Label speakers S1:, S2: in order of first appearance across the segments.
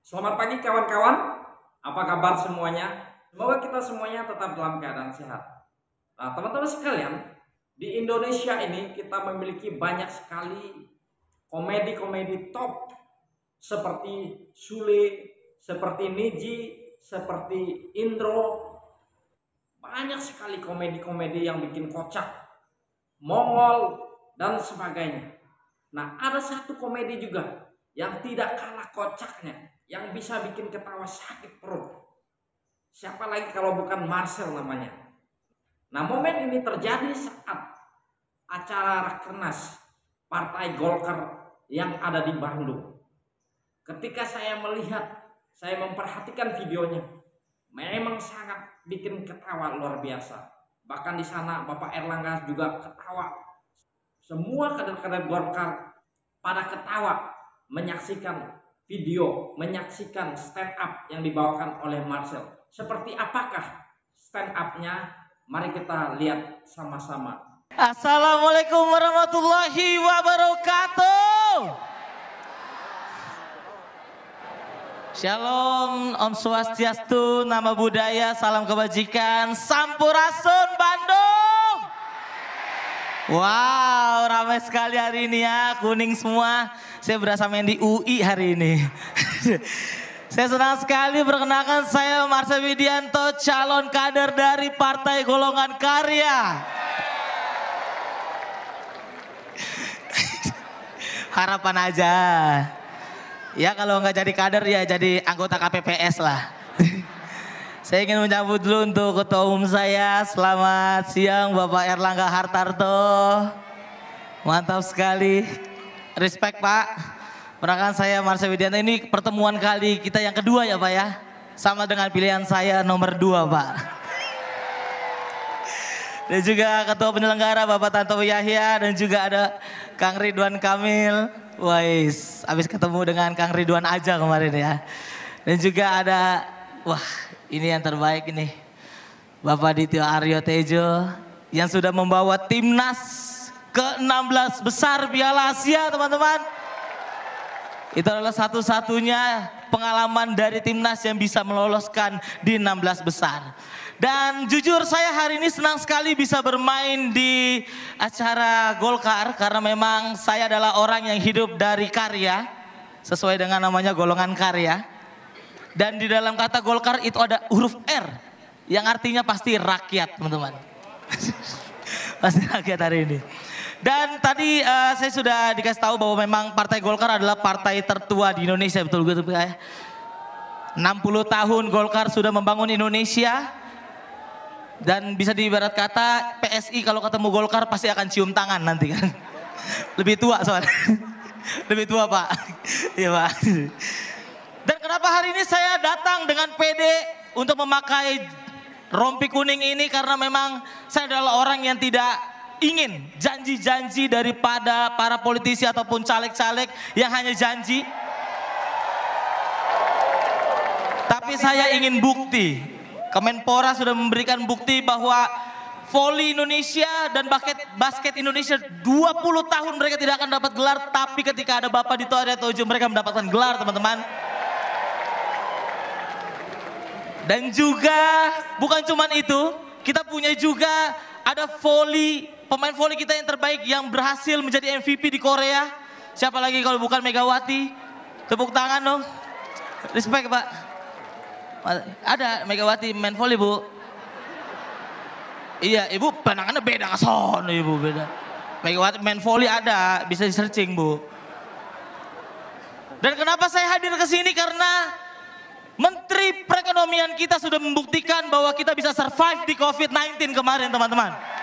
S1: Selamat pagi kawan-kawan, apa kabar semuanya? Semoga kita semuanya tetap dalam keadaan sehat. Nah teman-teman sekalian, di Indonesia ini kita memiliki banyak sekali komedi-komedi top seperti Sule, seperti Niji, seperti Indro. Banyak sekali komedi-komedi yang bikin kocak, Mongol, dan sebagainya. Nah ada satu komedi juga yang tidak kalah kocaknya, yang bisa bikin ketawa sakit perut. Siapa lagi kalau bukan Marcel namanya. Nah momen ini terjadi saat acara Rakernas Partai Golkar yang ada di Bandung. Ketika saya melihat, saya memperhatikan videonya, memang sangat bikin ketawa luar biasa. Bahkan di sana Bapak Erlangga juga ketawa. Semua kader-kader Golkar pada ketawa menyaksikan video, menyaksikan stand up yang dibawakan oleh Marcel. Seperti apakah stand up-nya? Mari kita lihat sama-sama.
S2: Assalamualaikum warahmatullahi wabarakatuh. Shalom, Om Swastiastu, nama budaya, salam kebajikan, Sampurasun Bandung. Wow, ramai sekali hari ini ya, kuning semua. Saya berasa main di UI hari ini. Saya senang sekali perkenalkan, saya Marcel Widianto, calon kader dari Partai Golongan Karya. Harapan aja. Ya kalau nggak jadi kader ya jadi anggota KPPS lah. Saya ingin menyambut dulu untuk ketua umum saya. Selamat siang Bapak Erlangga Hartarto. Mantap sekali. Respect Pak. Perkenalkan saya Marcel Widianto. Ini pertemuan kali kita yang kedua ya Pak ya. Sama dengan pilihan saya nomor 2 Pak. Dan juga ketua penyelenggara Bapak Tantowi Yahya. Dan juga ada Kang Ridwan Kamil. Wais, habis ketemu dengan Kang Ridwan aja kemarin ya. Dan juga ada, wah ini yang terbaik ini. Bapak Dityo Aryo Tejo yang sudah membawa timnas ke-16 besar Piala Asia teman-teman. Itu adalah satu-satunya pengalaman dari timnas yang bisa meloloskan di 16 besar. Dan jujur saya hari ini senang sekali bisa bermain di acara Golkar. Karena memang saya adalah orang yang hidup dari karya. Sesuai dengan namanya golongan karya. Dan di dalam kata Golkar itu ada huruf R. Yang artinya pasti rakyat teman-teman. Pasti rakyat hari ini. Dan tadi saya sudah dikasih tahu bahwa memang Partai Golkar adalah partai tertua di Indonesia. Betul gitu ya. 60 tahun Golkar sudah membangun Indonesia. Dan bisa diibarat kata PSI kalau ketemu Golkar pasti akan cium tangan nanti kan. Lebih tua soalnya. Lebih tua Pak. Iya Pak. Dan kenapa hari ini saya datang dengan PD untuk memakai rompi kuning ini. Karena memang saya adalah orang yang tidak ingin janji-janji daripada para politisi ataupun caleg-caleg yang hanya janji. Tapi saya ingin bukti. Kemenpora sudah memberikan bukti bahwa voli Indonesia dan basket Indonesia 20 tahun mereka tidak akan dapat gelar. Tapi ketika ada Bapak Dityo Aryo Tejo mereka mendapatkan gelar teman-teman. Dan juga bukan cuma itu, kita punya juga ada pemain voli kita yang terbaik yang berhasil menjadi MVP di Korea. Siapa lagi kalau bukan Megawati? Tepuk tangan dong. Respect Pak. Ada Megawati main voli Bu. Iya ibu pandangannya beda ngeson ibu beda. Megawati main voli ada, bisa di searching Bu. Dan kenapa saya hadir ke sini karena Menteri Perekonomian kita sudah membuktikan bahwa kita bisa survive di COVID-19 kemarin teman-teman.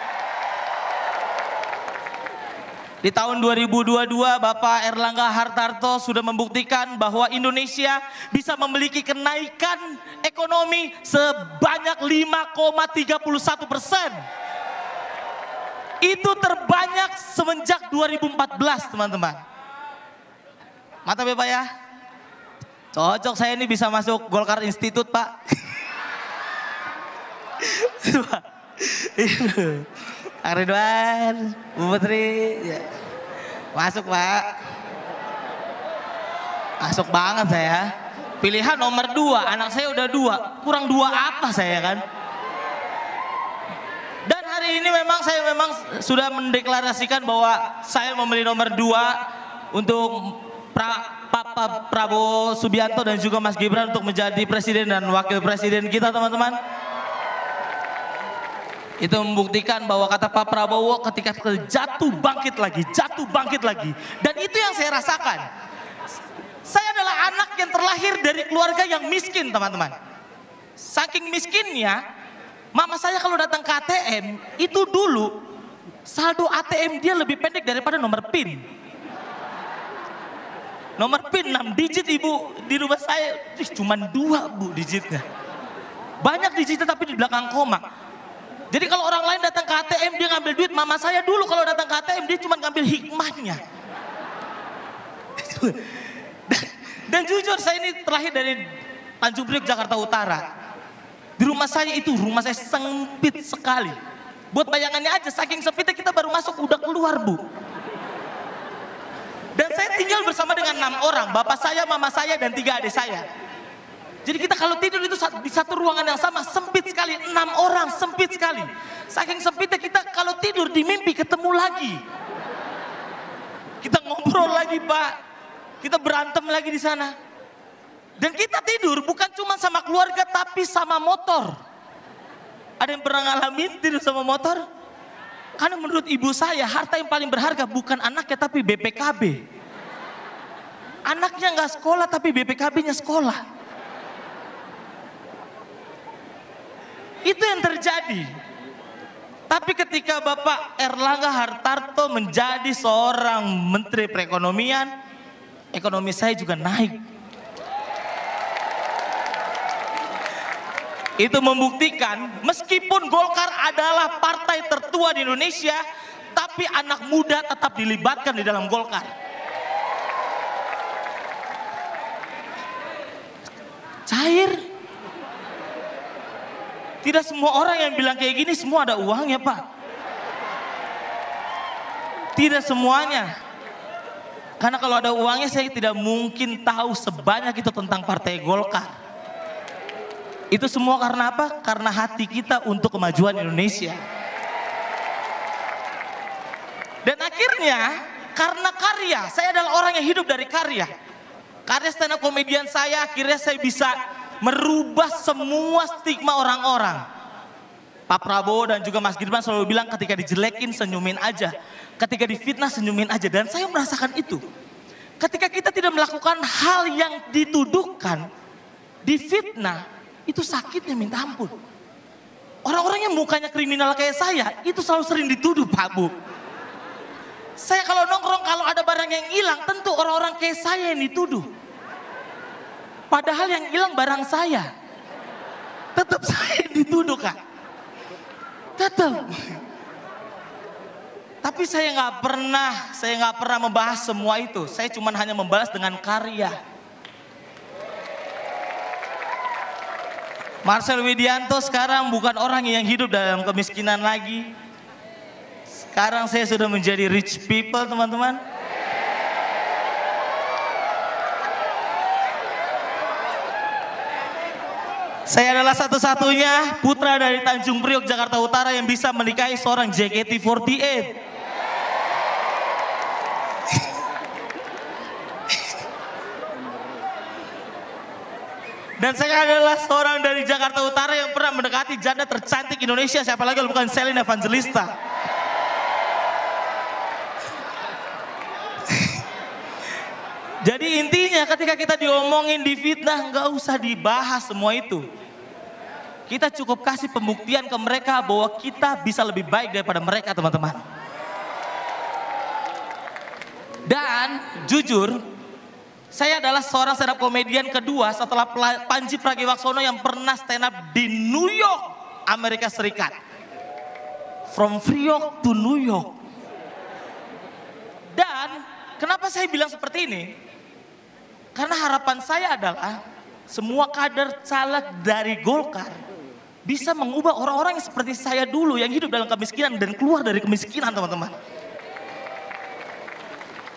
S2: Di tahun 2022 Bapak Erlangga Hartarto sudah membuktikan bahwa Indonesia bisa memiliki kenaikan ekonomi sebanyak 5,31%. Itu terbanyak semenjak 2014 teman-teman. Mantap ya Pak ya. Cocok saya ini bisa masuk Golkar Institute Pak. Kang Ridwan, Bu Putri, ya. Masuk Pak. Masuk banget saya. Pilihan nomor 2, anak saya udah 2, kurang 2 apa saya kan? Dan hari ini saya memang sudah mendeklarasikan bahwa saya memilih nomor 2 untuk Pak Prabowo Subianto dan juga Mas Gibran untuk menjadi presiden dan wakil presiden kita, teman-teman. Itu membuktikan bahwa kata Pak Prabowo, ketika jatuh bangkit lagi. Dan itu yang saya rasakan. Saya adalah anak yang terlahir dari keluarga yang miskin, teman-teman. Saking miskinnya, mama saya kalau datang ke ATM, itu dulu saldo ATM dia lebih pendek daripada nomor PIN. Nomor PIN 6 digit ibu, di rumah saya cuma 2 bu digitnya. Banyak digitnya tapi di belakang koma. Jadi kalau orang lain datang ke ATM dia ngambil duit, mama saya dulu kalau datang ke ATM dia cuma ngambil hikmahnya. Dan jujur saya ini terlahir dari Tanjung Priok, Jakarta Utara. Di rumah saya sempit sekali. Buat bayangannya aja, saking sempitnya kita baru masuk udah keluar bu. Dan saya tinggal bersama dengan 6 orang, bapak saya, mama saya, dan 3 adik saya. Jadi kita kalau tidur itu di satu ruangan yang sama, sempit sekali, 6 orang, sempit sekali. Saking sempitnya kita kalau tidur di mimpi ketemu lagi. Kita ngobrol lagi pak, kita berantem lagi di sana. Dan kita tidur bukan cuma sama keluarga tapi sama motor. Ada yang pernah ngalamin tidur sama motor? Karena menurut ibu saya harta yang paling berharga bukan anaknya tapi BPKB. Anaknya nggak sekolah tapi BPKB-nya sekolah. Itu yang terjadi. Tapi ketika Bapak Erlangga Hartarto menjadi seorang Menteri Perekonomian, ekonomi saya juga naik. Itu membuktikan meskipun Golkar adalah partai tertua di Indonesia, tapi anak muda tetap dilibatkan di dalam Golkar. Cair. Tidak semua orang yang bilang kayak gini semua ada uangnya pak. Tidak semuanya. Karena kalau ada uangnya saya tidak mungkin tahu sebanyak itu tentang partai Golkar. Itu semua karena apa? Karena hati kita untuk kemajuan Indonesia. Dan akhirnya karena karya, saya adalah orang yang hidup dari karya. Karya stand up komedian saya, akhirnya saya bisa merubah semua stigma orang-orang. Pak Prabowo dan juga Mas Gibran selalu bilang ketika dijelekin senyumin aja. Ketika difitnah senyumin aja. Dan saya merasakan itu. Ketika kita tidak melakukan hal yang dituduhkan, difitnah, itu sakitnya minta ampun. Orang-orang yang mukanya kriminal kayak saya, itu selalu sering dituduh Pak Bu. Saya kalau nongkrong, kalau ada barang yang hilang, tentu orang-orang kayak saya yang dituduh. Padahal yang hilang barang saya. Tetap saya yang dituduh Kak. Tetap. Tapi saya nggak pernah membahas semua itu. Saya cuma hanya membalas dengan karya. Marcel Widianto sekarang bukan orang yang hidup dalam kemiskinan lagi. Sekarang saya sudah menjadi rich people teman-teman. Saya adalah satu-satunya putra dari Tanjung Priok, Jakarta Utara yang bisa menikahi seorang JKT48. Dan saya adalah seorang dari Jakarta Utara yang pernah mendekati janda tercantik Indonesia. Siapa lagi bukan Selin Evangelista. Jadi intinya ketika kita diomongin, difitnah, nggak usah dibahas semua itu. Kita cukup kasih pembuktian ke mereka bahwa kita bisa lebih baik daripada mereka teman-teman. Dan jujur, saya adalah seorang stand up komedian kedua setelah Panji Pragiwaksono yang pernah stand up di New York, Amerika Serikat. From Priok to New York. Dan kenapa saya bilang seperti ini? Karena harapan saya adalah semua kader caleg dari Golkar bisa mengubah orang-orang yang seperti saya dulu yang hidup dalam kemiskinan dan keluar dari kemiskinan teman-teman.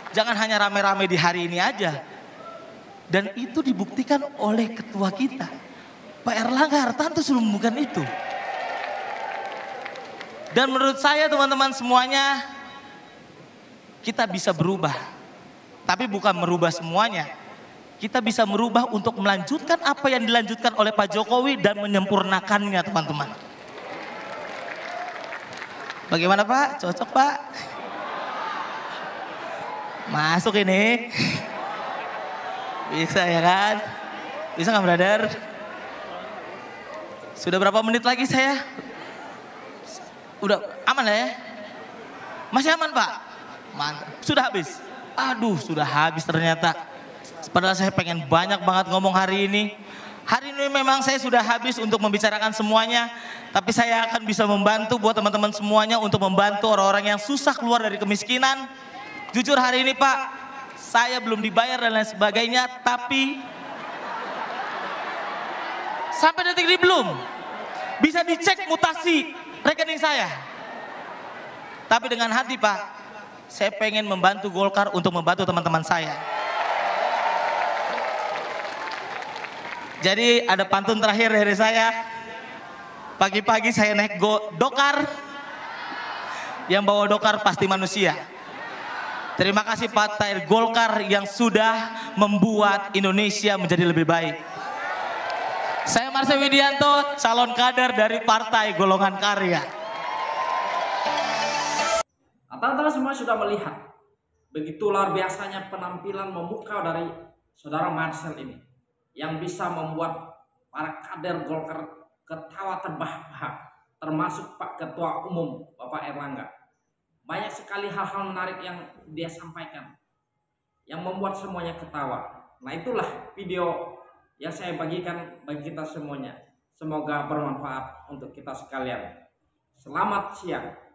S2: Jangan hanya rame-rame di hari ini aja. Dan itu dibuktikan oleh ketua kita, Pak Erlangga Hartarto sudah membuktikan itu. Dan menurut saya teman-teman semuanya, kita bisa berubah. Tapi bukan merubah semuanya. Kita bisa merubah untuk melanjutkan apa yang dilanjutkan oleh Pak Jokowi dan menyempurnakannya teman-teman. Bagaimana Pak? Cocok Pak? Masuk ini. Bisa ya kan? Bisa nggak brother? Sudah berapa menit lagi saya? Udah aman ya? Masih aman Pak? Mantap. Sudah habis? Aduh sudah habis ternyata. Padahal saya pengen banyak banget ngomong hari ini. Hari ini memang saya sudah habis untuk membicarakan semuanya. Tapi saya akan bisa membantu buat teman-teman semuanya untuk membantu orang-orang yang susah keluar dari kemiskinan. Jujur hari ini Pak, saya belum dibayar dan lain sebagainya. Tapi sampai detik ini belum. Bisa dicek mutasi rekening saya. Tapi dengan hati Pak, saya pengen membantu Golkar untuk membantu teman-teman saya. Jadi ada pantun terakhir dari saya. Pagi-pagi saya naik dokar. Yang bawa dokar pasti manusia. Terima kasih Partai Golkar yang sudah membuat Indonesia menjadi lebih baik. Saya Marsha Widianto, calon kader dari Partai Golongan Karya.
S1: Teman-teman semua sudah melihat begitu luar biasanya penampilan memukau dari saudara Marcel ini, yang bisa membuat para kader Golkar ketawa terbahak-bahak, termasuk Pak Ketua Umum Bapak Erlangga. Banyak sekali hal-hal menarik yang dia sampaikan yang membuat semuanya ketawa. Nah itulah video yang saya bagikan bagi kita semuanya. Semoga bermanfaat untuk kita sekalian. Selamat siang.